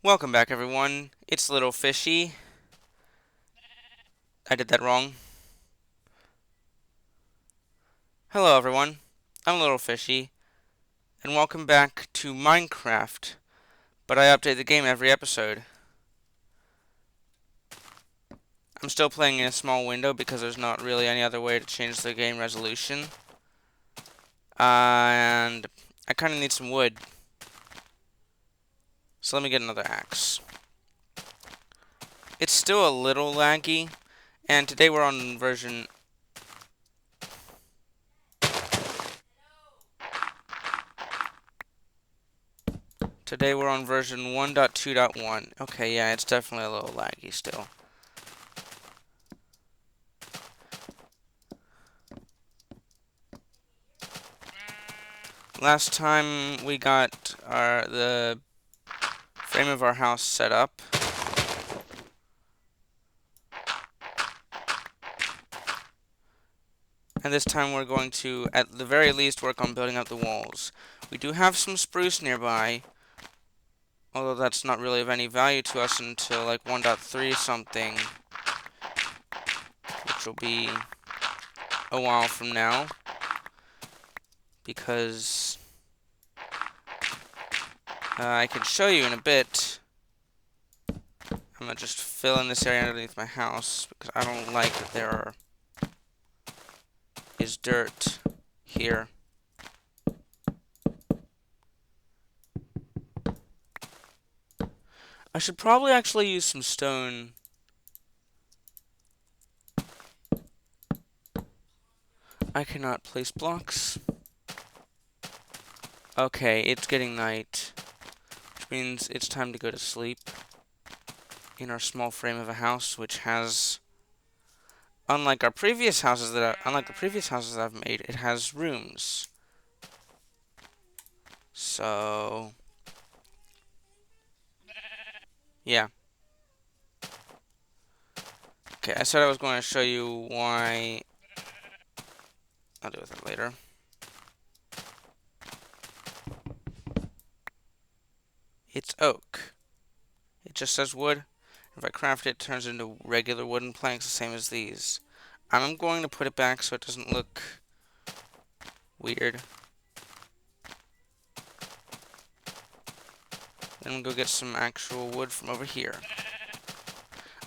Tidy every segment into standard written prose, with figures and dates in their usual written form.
Welcome back, everyone. It's Little Fishy. I did that wrong. Hello, everyone. I'm Little Fishy, and welcome back to Minecraft. But I update the game every episode. I'm still playing in a small window because there's not really any other way to change the game resolution. And I kind of need some wood. So let me get another axe. It's still a little laggy, and today we're on version Today we're on version 1.2.1. Okay, yeah, it's definitely a little laggy still. Last time we got the frame of our house set up. And this time we're going to, at the very least, work on building up the walls. We do have some spruce nearby, although that's not really of any value to us until like 1.3 something, which will be a while from now, because I can show you in a bit. I'm going to just fill in this area underneath my house, because I don't like that there is dirt here. I should probably actually use some stone. I cannot place blocks. Okay, it's getting night, which means it's time to go to sleep in our small frame of a house, which has, unlike the previous houses that I've made, it has rooms. So, yeah. Okay, I said I was going to show you why. I'll deal with it later. It's oak. It just says wood. If I craft it, it turns into regular wooden planks, the same as these. I'm going to put it back so it doesn't look weird. Then we'll go get some actual wood from over here.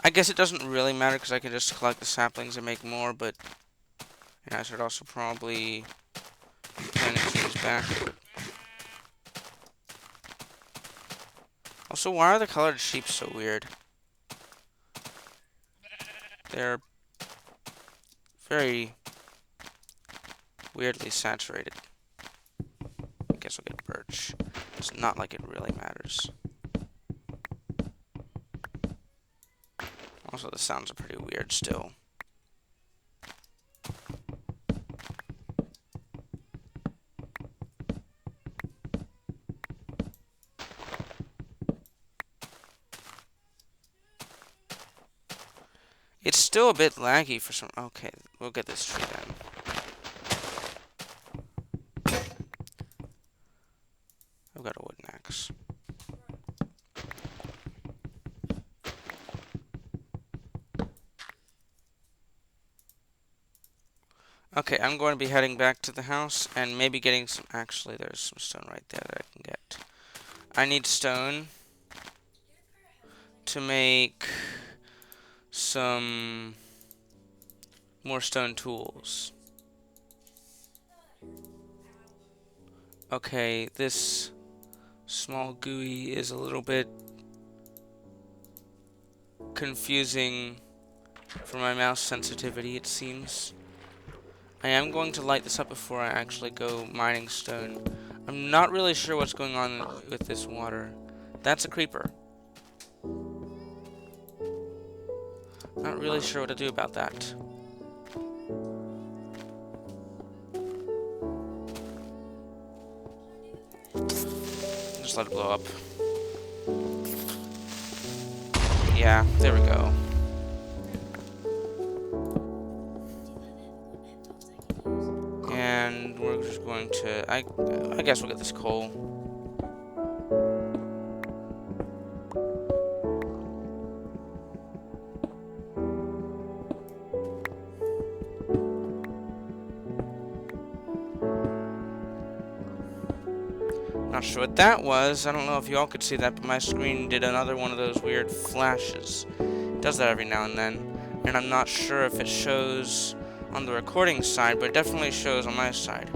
I guess it doesn't really matter because I can just collect the saplings and make more, but and I should also probably be planting trees back. Also, why are the colored sheep so weird? They're very weirdly saturated. I guess we'll get birch. It's not like it really matters. Also, the sounds are pretty weird still. It's still a bit laggy for some. Okay, we'll get this tree then. I've got a wooden axe. Okay, I'm going to be heading back to the house and maybe getting some. Actually, there's some stone right there that I can get. I need stone to make some more stone tools. Okay, this small GUI is a little bit confusing for my mouse sensitivity, it seems. I am going to light this up before I actually go mining stone. I'm not really sure what's going on with this water. That's a creeper. Not really sure what to do about that. Just let it blow up. Yeah, there we go. And we're just going to... I guess we'll get this coal. Not sure what that was. I don't know if you all could see that, but my screen did another one of those weird flashes. It does that every now and then. And I'm not sure if it shows on the recording side, but it definitely shows on my side.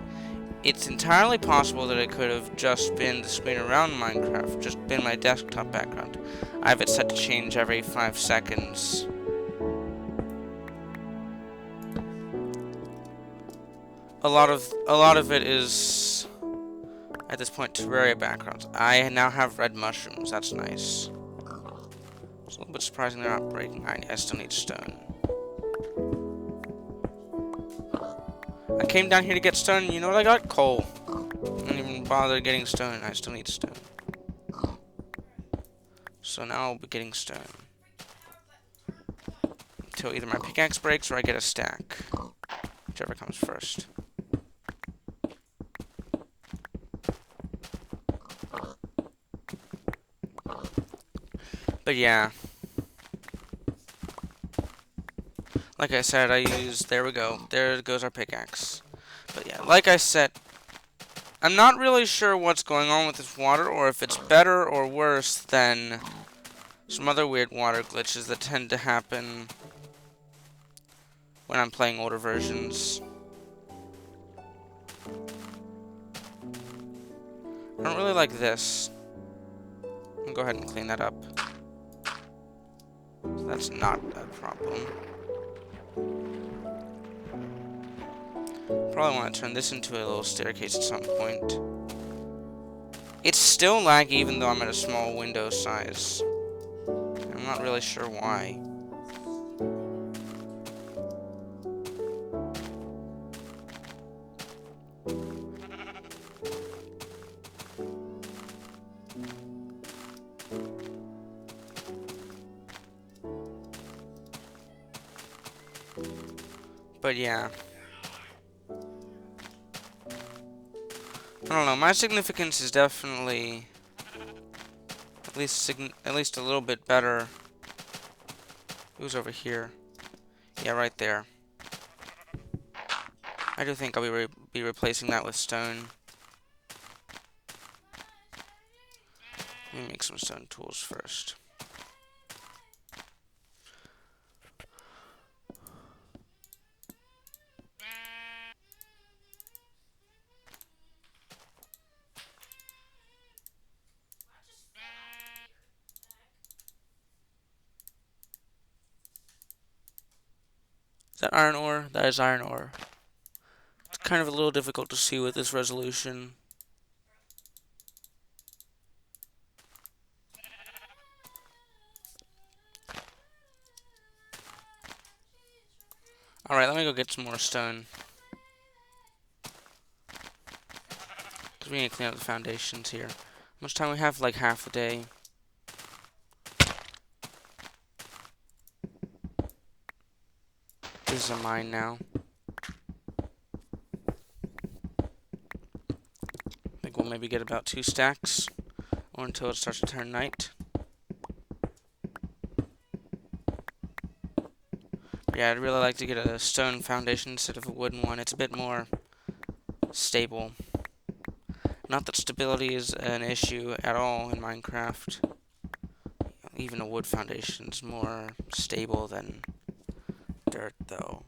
It's entirely possible that it could have just been the screen around Minecraft, just been my desktop background. I have it set to change every 5 seconds. A lot of it is, at this point, Terraria backgrounds. I now have red mushrooms. That's nice. It's a little bit surprising they're not breaking. I still need stone. I came down here to get stone. You know what I got? Coal. I didn't even bother getting stone. I still need stone. So now I'll be getting stone. Until either my pickaxe breaks or I get a stack. Whichever comes first. But yeah. Like I said, there we go. There goes our pickaxe. But yeah, like I said, I'm not really sure what's going on with this water, or if it's better or worse than some other weird water glitches that tend to happen when I'm playing older versions. I don't really like this. I'll go ahead and clean that up. So that's not a problem. Probably want to turn this into a little staircase at some point. It's still laggy even though I'm at a small window size. I'm not really sure why. But yeah. I don't know, my significance is definitely at least a little bit better. Who's over here? Yeah, right there. I do think I'll be replacing that with stone. Let me make some stone tools first. Is that iron ore? That is iron ore. It's kind of a little difficult to see with this resolution. Alright, let me go get some more stone. Because we need to clean up the foundations here. How much time we have? Like half a day. This is a mine now. I think we'll maybe get about 2 stacks. Or until it starts to turn night. Yeah, I'd really like to get a stone foundation instead of a wooden one. It's a bit more stable. Not that stability is an issue at all in Minecraft. Even a wood foundation is more stable than dirt, though.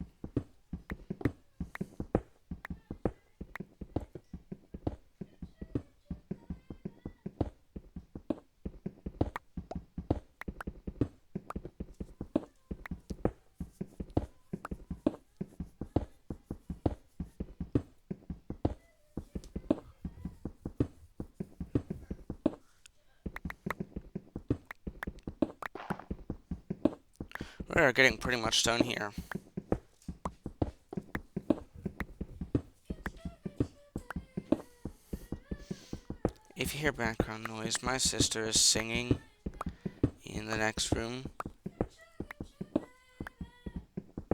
We're getting pretty much done here. If you hear background noise, my sister is singing in the next room.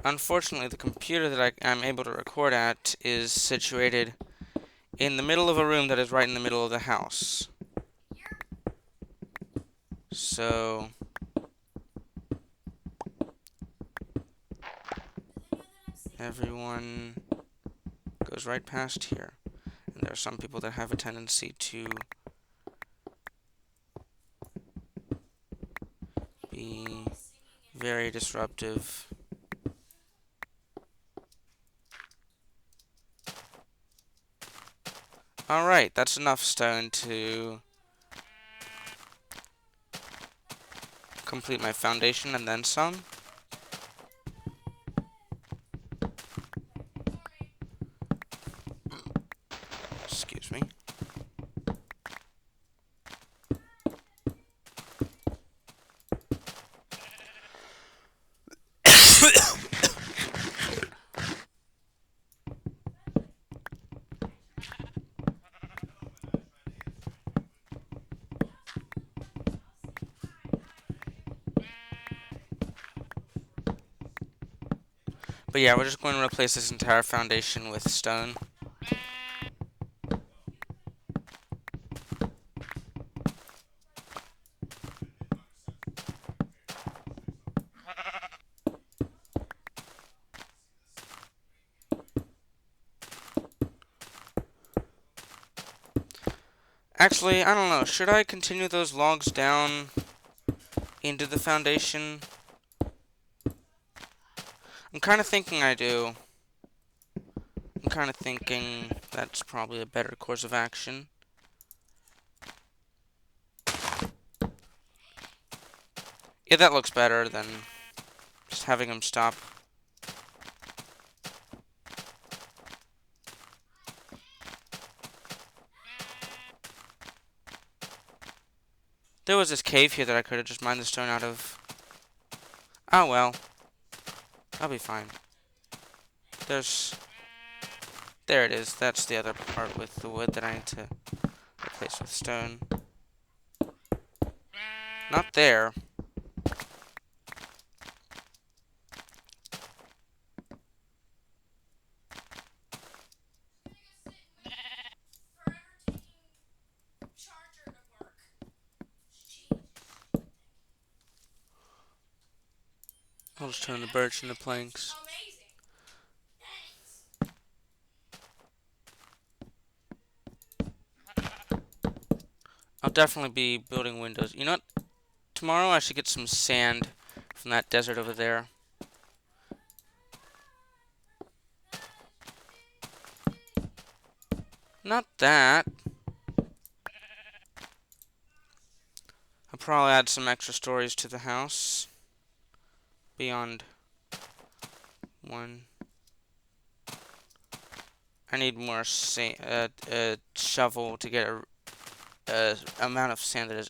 Unfortunately, the computer that I'm able to record at is situated in the middle of a room that is right in the middle of the house. So everyone goes right past here. And there are some people that have a tendency to be very disruptive. Alright, that's enough stone to complete my foundation and then some. Excuse me. But yeah, we're just going to replace this entire foundation with stone. Actually, I don't know. Should I continue those logs down into the foundation? I'm kind of thinking I do. I'm kind of thinking that's probably a better course of action. Yeah, that looks better than just having them stop. There was this cave here that I could have just mined the stone out of. Oh well. I'll be fine. There it is. That's the other part with the wood that I need to replace with stone. Not there. I'll just turn the birch into planks. I'll definitely be building windows. You know what? Tomorrow I should get some sand from that desert over there. Not that. I'll probably add some extra stories to the house. Beyond one. I need more shovel to get a amount of sand that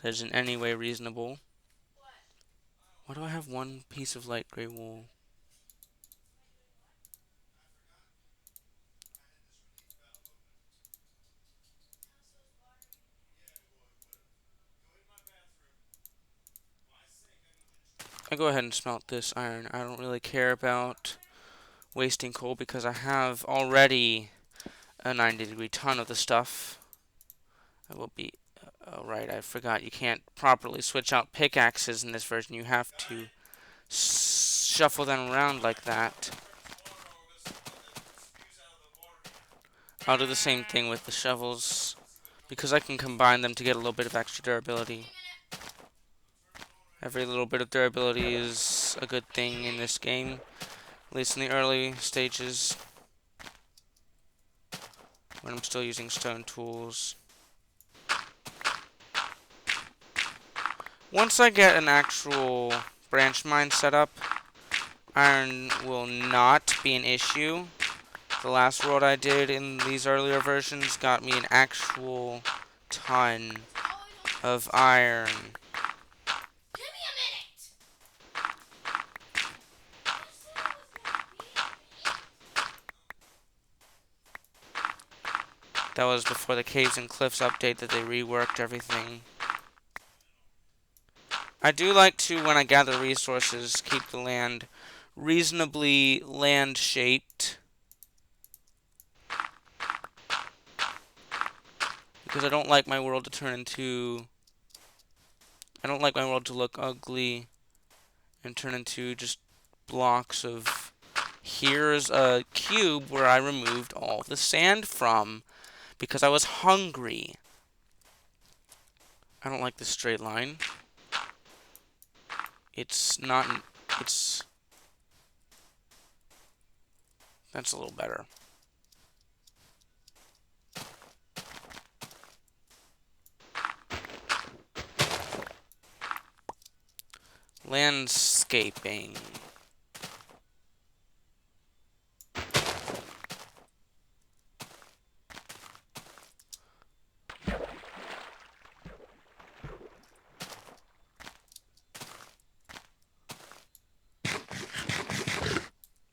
is in any way reasonable. Why do I have one piece of light gray wool? I go ahead and smelt this iron. I don't really care about wasting coal because I have already a 90-degree ton of the stuff. I will be... oh, right, I forgot. You can't properly switch out pickaxes in this version. You have to shuffle them around like that. I'll do the same thing with the shovels, because I can combine them to get a little bit of extra durability. Every little bit of durability is a good thing in this game, at least in the early stages, when I'm still using stone tools. Once I get an actual branch mine set up, iron will not be an issue. The last world I did in these earlier versions got me an actual ton of iron. That was before the Caves and Cliffs update that they reworked everything. I do like to, when I gather resources, keep the land reasonably land-shaped. Because I don't like my world to turn into... I don't like my world to look ugly and turn into just blocks of... Here's a cube where I removed all the sand from because I was hungry. I don't like this straight line. It's not, that's a little better. Landscaping.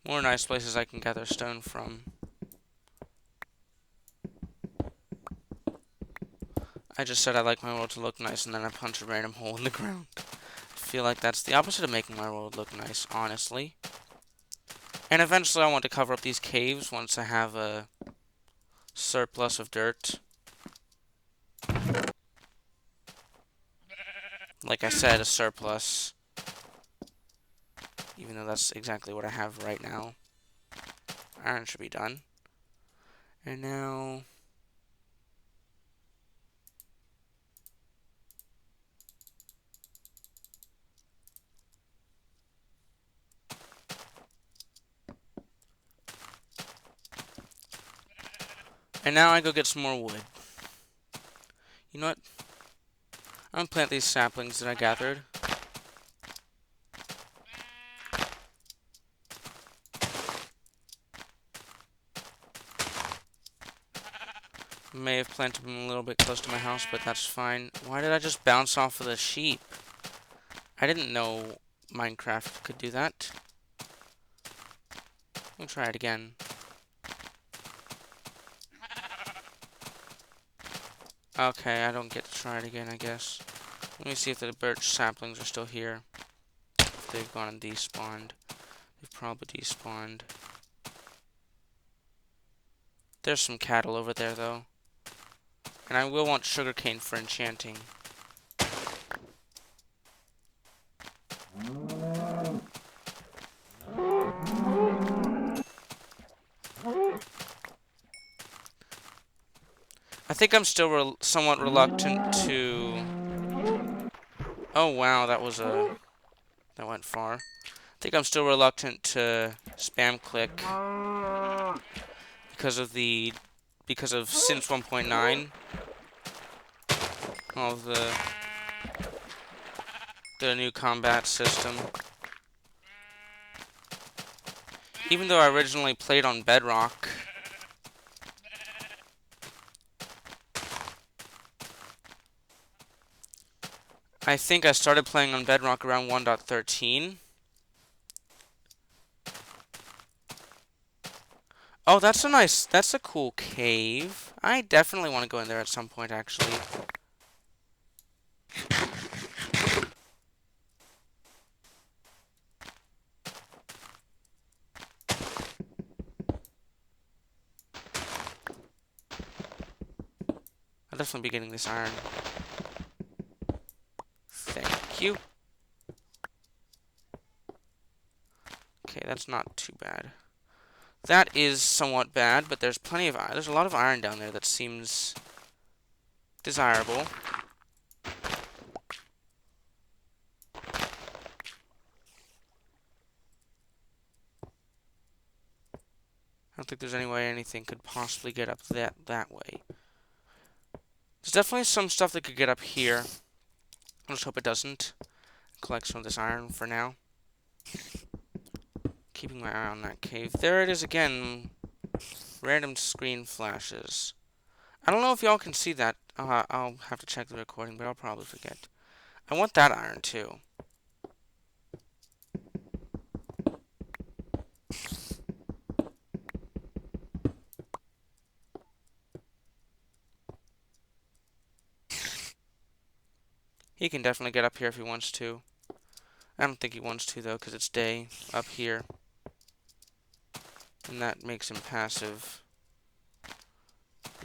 More nice places I can gather stone from. I just said I like my world to look nice, and then I punch a random hole in the ground. I feel like that's the opposite of making my world look nice, honestly. And eventually I want to cover up these caves once I have a surplus of dirt. Like I said, a surplus. Even though that's exactly what I have right now. Iron should be done. And now... And now I go get some more wood. You know what? I'm gonna plant these saplings that I gathered. May have planted them a little bit close to my house, but that's fine. Why did I just bounce off of the sheep? I didn't know Minecraft could do that. I'll try it again. Okay, I don't get to try it again, I guess. Let me see if the birch saplings are still here. If they've gone and despawned. They've probably despawned. There's some cattle over there, though. And I will want sugarcane for enchanting. I think I'm still somewhat reluctant to... Oh, wow, that went far. I think I'm still reluctant to spam click because of since 1.9 of the new combat system. Even though I originally played on Bedrock, I think I started playing on Bedrock around 1.13. Oh, that's a cool cave. I definitely want to go in there at some point, actually. I'll definitely be getting this iron. Thank you. Okay, that's not too bad. That is somewhat bad, but there's plenty of iron. There's a lot of iron down there that seems desirable. I don't think there's any way anything could possibly get up that way. There's definitely some stuff that could get up here. I just hope it doesn't. Collect some of this iron for now. Keeping my eye on that cave. There it is again. Random screen flashes. I don't know if y'all can see that. I'll have to check the recording, but I'll probably forget. I want that iron too. He can definitely get up here if he wants to. I don't think he wants to, though, because it's day up here. And that makes him passive.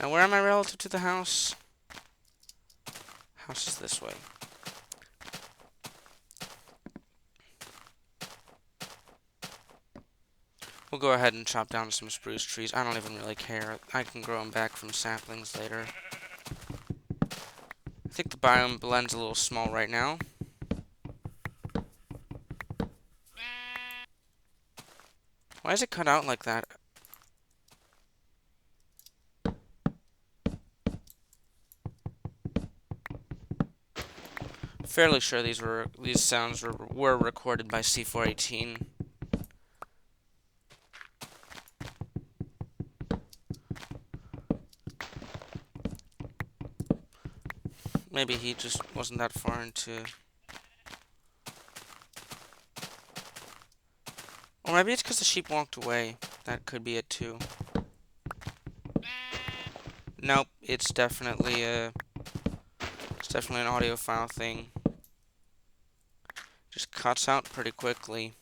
Now, where am I relative to the house? House is this way. We'll go ahead and chop down some spruce trees. I don't even really care. I can grow them back from saplings later. I think the biome blend's a little small right now. Why is it cut out like that? Fairly sure these sounds were recorded by C418. Maybe he just wasn't that far into... Or maybe it's because the sheep walked away. That could be it too. Nope, it's definitely an audiophile thing. Just cuts out pretty quickly,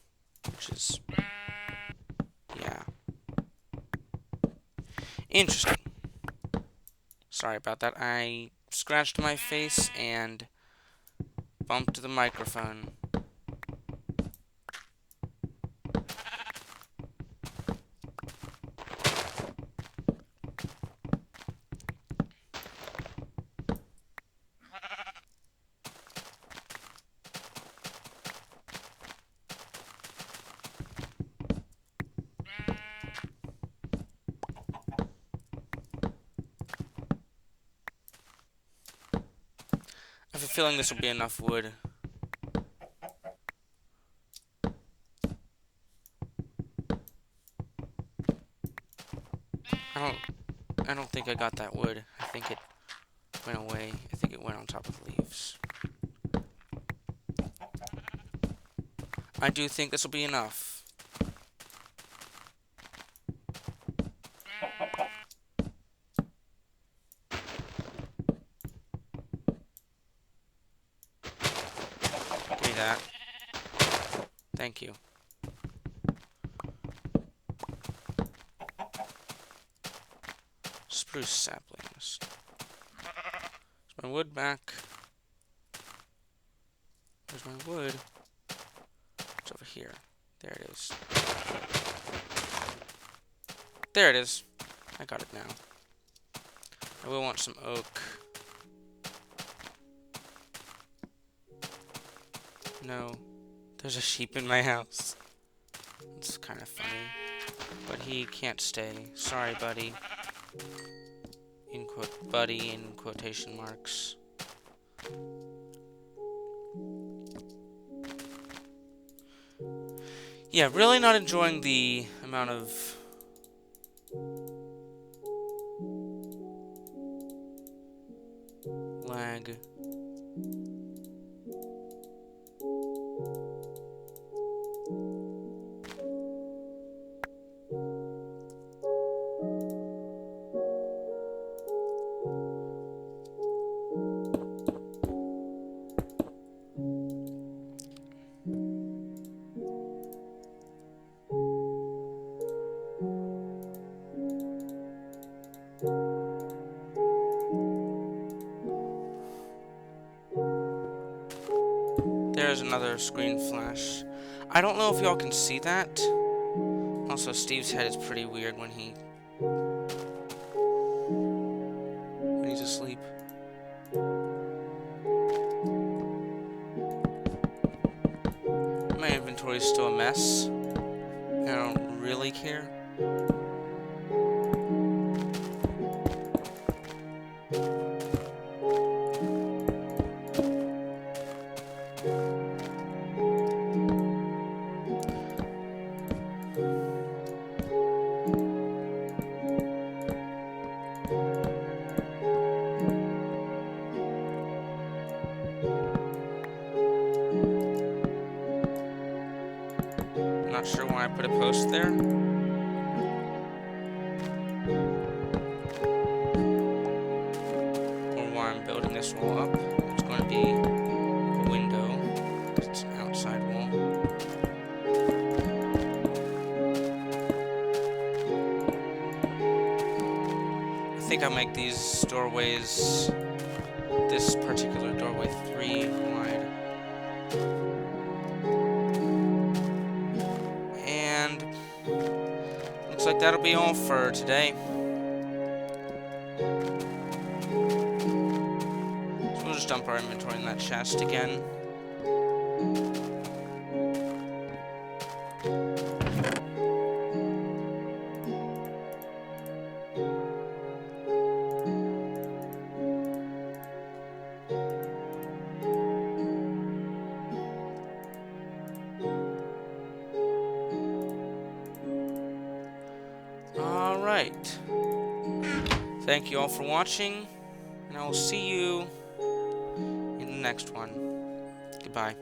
which is, yeah, interesting. Sorry about that. I scratched my face and bumped the microphone. I have a feeling this will be enough wood. I don't think I got that wood. I think it went away. I think it went on top of leaves. I do think this will be enough. Give me that. Thank you. Spruce saplings. Is my wood back? Where's my wood? It's over here. There it is. There it is. I got it now. I will want some oak. No. There's a sheep in my house. It's kind of funny. But he can't stay. Sorry, buddy. Buddy in quotation marks. Yeah, really not enjoying the amount of lag. There's another screen flash. I don't know if y'all can see that. Also, Steve's head is pretty weird when he's asleep. My inventory is still a mess. I don't really care. Not sure why I put a post there. Or why I'm building this wall up. It's going to be a window. It's an outside wall. I think I'll make these doorways, this particular doorway 3 wide. And looks like that'll be all for today. So we'll just dump our inventory in that chest again. Alright. Thank you all for watching, and I will see you in the next one. Goodbye.